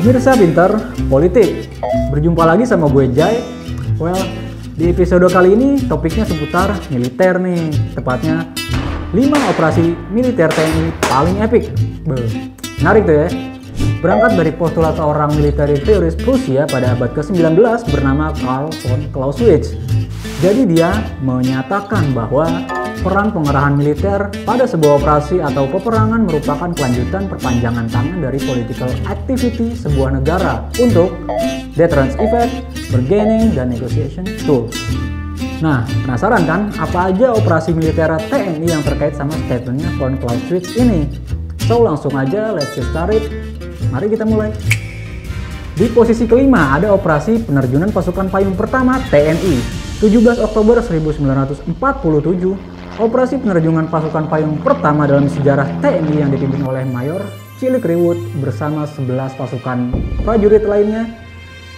Pemirsa pinter politik, berjumpa lagi sama gue Jai. Well, di episode kali ini topiknya seputar militer nih, tepatnya 5 operasi militer TNI paling epik. Menarik tuh ya. Berangkat dari postulat seorang military theorist Prusia pada abad ke-19 bernama Karl von Clausewitz. Jadi dia menyatakan bahwa peran pengerahan militer pada sebuah operasi atau peperangan merupakan kelanjutan perpanjangan tangan dari political activity sebuah negara untuk deterrence effect, bargaining, dan negotiation tools. Nah, penasaran kan apa aja operasi militer TNI yang terkait sama statementnya von Clausewitz ini? So, langsung aja let's get started. Mari kita mulai. Di posisi kelima ada operasi penerjunan pasukan payung pertama TNI. 17 Oktober 1947, operasi penerjunan pasukan payung pertama dalam sejarah TNI yang dipimpin oleh Mayor Cilik Riwut bersama 11 pasukan prajurit lainnya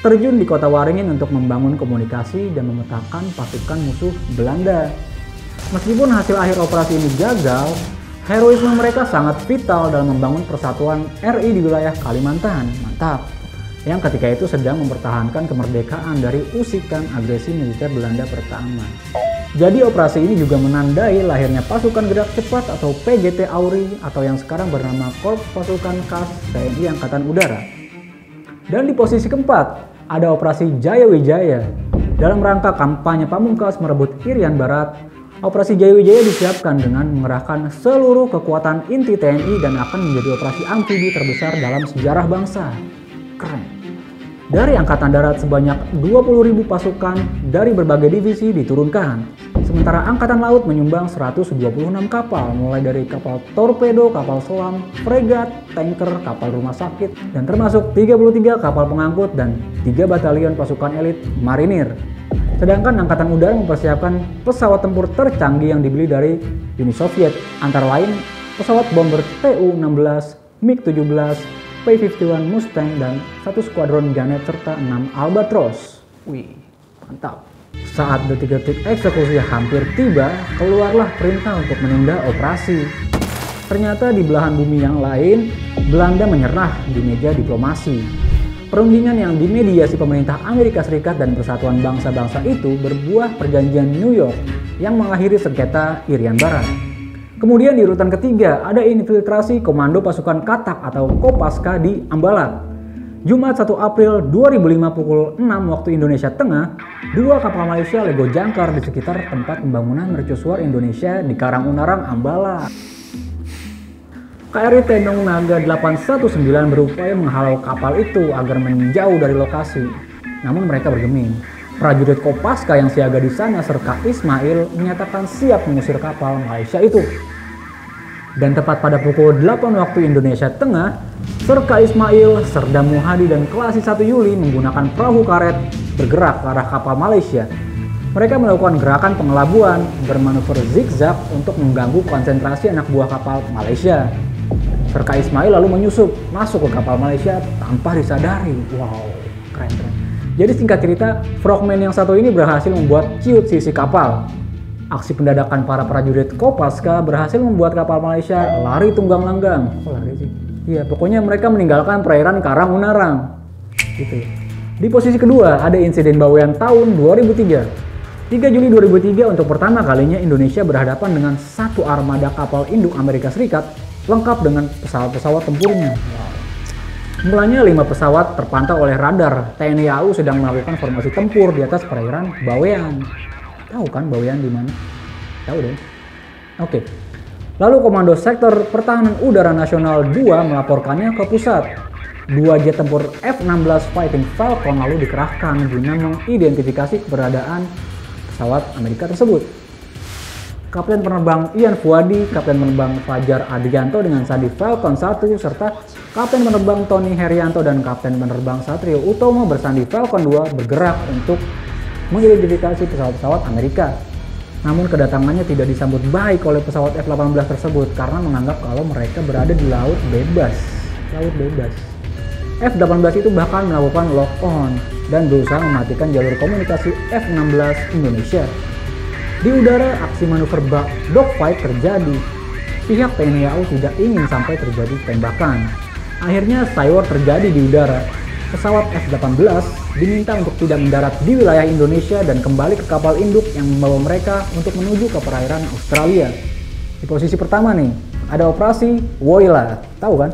terjun di kota Waringin untuk membangun komunikasi dan memetakan pasukan musuh Belanda. Meskipun hasil akhir operasi ini gagal, heroisme mereka sangat vital dalam membangun persatuan RI di wilayah Kalimantan. Mantap! Yang ketika itu sedang mempertahankan kemerdekaan dari usikan agresi militer Belanda pertama. Jadi operasi ini juga menandai lahirnya pasukan gerak cepat atau PGT Auri atau yang sekarang bernama Korps Pasukan Khas TNI Angkatan Udara. Dan di posisi keempat ada operasi Jaya Wijaya. Dalam rangka kampanye pamungkas merebut Irian Barat, operasi Jaya Wijaya disiapkan dengan mengerahkan seluruh kekuatan inti TNI dan akan menjadi operasi amfibi terbesar dalam sejarah bangsa. Keren. Dari Angkatan Darat sebanyak 20.000 pasukan dari berbagai divisi diturunkan. Sementara Angkatan Laut menyumbang 126 kapal, mulai dari kapal torpedo, kapal selam, fregat, tanker, kapal rumah sakit, dan termasuk 33 kapal pengangkut dan 3 batalion pasukan elit marinir. Sedangkan Angkatan Udara mempersiapkan pesawat tempur tercanggih yang dibeli dari Uni Soviet, antara lain pesawat bomber Tu-16, MiG-17, P-51 Mustang, dan 1 skuadron Gunnet serta 6 Albatros. Wih, mantap. Saat detik-detik eksekusi hampir tiba, keluarlah perintah untuk menunda operasi. Ternyata di belahan bumi yang lain, Belanda menyerah di meja diplomasi. Perundingan yang dimediasi pemerintah Amerika Serikat dan Persatuan Bangsa-Bangsa itu berbuah perjanjian New York yang mengakhiri sengketa Irian Barat. Kemudian di urutan ketiga ada infiltrasi Komando Pasukan Katak atau Kopaska di Ambalat. Jumat 1 April 2005 pukul 6 waktu Indonesia Tengah, 2 kapal Malaysia lego jangkar di sekitar tempat pembangunan mercusuar Indonesia di Karangunarang, Ambalat. KRI Tenong Naga 819 berupaya menghalau kapal itu agar menjauh dari lokasi. Namun mereka bergeming. Prajurit Kopaska yang siaga di sana serta Ismail menyatakan siap mengusir kapal Malaysia itu. Dan tepat pada pukul 8 waktu Indonesia Tengah, Serka Ismail, Serdam Muhadi, dan Kelasi 1 Juli menggunakan perahu karet bergerak ke arah kapal Malaysia. Mereka melakukan gerakan pengelabuan, bermanuver zigzag untuk mengganggu konsentrasi anak buah kapal Malaysia. Serka Ismail lalu menyusup masuk ke kapal Malaysia tanpa disadari. Wow, keren. Jadi singkat cerita, frogman yang satu ini berhasil membuat ciut sisi kapal. Aksi pendadakan para prajurit Kopaska berhasil membuat kapal Malaysia lari tunggang langgang. Kok lari sih? Iya, pokoknya mereka meninggalkan perairan Karangunarang. Gitu. Di posisi kedua ada insiden Bawean tahun 2003. 3 Juli 2003 untuk pertama kalinya Indonesia berhadapan dengan satu armada kapal induk Amerika Serikat lengkap dengan pesawat-pesawat tempurnya. Mulanya 5 pesawat terpantau oleh radar. TNI AU sedang melakukan formasi tempur di atas perairan Bawean. Tahu kan Bawean di mana? Tahu deh. Oke. Lalu Komando Sektor Pertahanan Udara Nasional 2 melaporkannya ke pusat. 2 jet tempur F-16 Fighting Falcon lalu dikerahkan guna mengidentifikasi keberadaan pesawat Amerika tersebut. Kapten penerbang Ian Fuadi, Kapten penerbang Fajar Adrianto dengan sandi Falcon 1, serta Kapten penerbang Tony Herianto dan Kapten penerbang Satrio Utomo bersandi Falcon 2 bergerak untuk mengidentifikasi pesawat-pesawat Amerika. Namun kedatangannya tidak disambut baik oleh pesawat F-18 tersebut karena menganggap kalau mereka berada di laut bebas. F-18 itu bahkan melakukan lock-on dan berusaha mematikan jalur komunikasi F-16 Indonesia. Di udara, aksi manuver dogfight terjadi. Pihak TNI AU tidak ingin sampai terjadi tembakan. Akhirnya skywar terjadi di udara. Pesawat F-18 diminta untuk tidak mendarat di wilayah Indonesia dan kembali ke kapal induk yang membawa mereka untuk menuju ke perairan Australia. Di posisi pertama nih, ada operasi Woyla, tahu kan?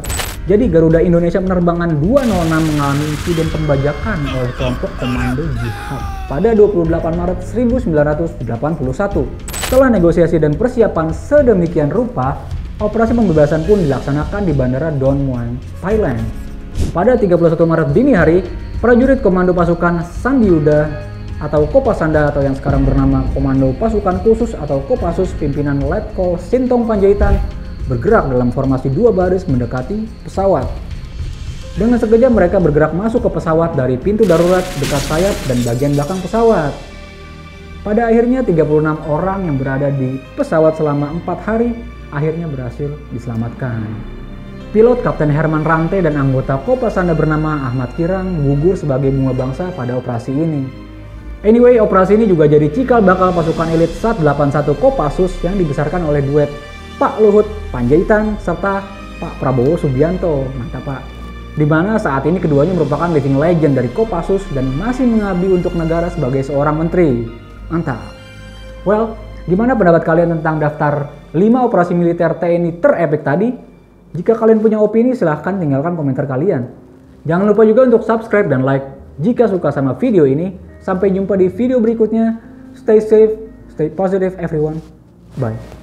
Jadi Garuda Indonesia penerbangan 206 mengalami insiden pembajakan oleh kelompok komando jihad pada 28 Maret 1981. Setelah negosiasi dan persiapan sedemikian rupa, operasi pembebasan pun dilaksanakan di Bandara Don Mueang, Thailand. Pada 31 Maret dini hari, prajurit Komando Pasukan Sandiuda atau Kopasanda atau yang sekarang bernama Komando Pasukan Khusus atau Kopassus pimpinan Letkol Sintong Panjaitan bergerak dalam formasi dua baris mendekati pesawat. Dengan sekejap mereka bergerak masuk ke pesawat dari pintu darurat dekat sayap dan bagian belakang pesawat. Pada akhirnya 36 orang yang berada di pesawat selama 4 hari akhirnya berhasil diselamatkan. Pilot Kapten Herman Rante dan anggota Kopasanda bernama Ahmad Kirang gugur sebagai bunga bangsa pada operasi ini. Anyway, operasi ini juga jadi cikal bakal pasukan elit SAT 81 Kopassus yang dibesarkan oleh duet Pak Luhut Panjaitan serta Pak Prabowo Subianto. Mantap Pak. Dimana saat ini keduanya merupakan living legend dari Kopassus dan masih mengabdi untuk negara sebagai seorang menteri. Mantap. Well, gimana pendapat kalian tentang daftar 5 operasi militer TNI terepik tadi? Jika kalian punya opini, silahkan tinggalkan komentar kalian. Jangan lupa juga untuk subscribe dan like jika suka sama video ini. Sampai jumpa di video berikutnya. Stay safe, stay positive everyone. Bye.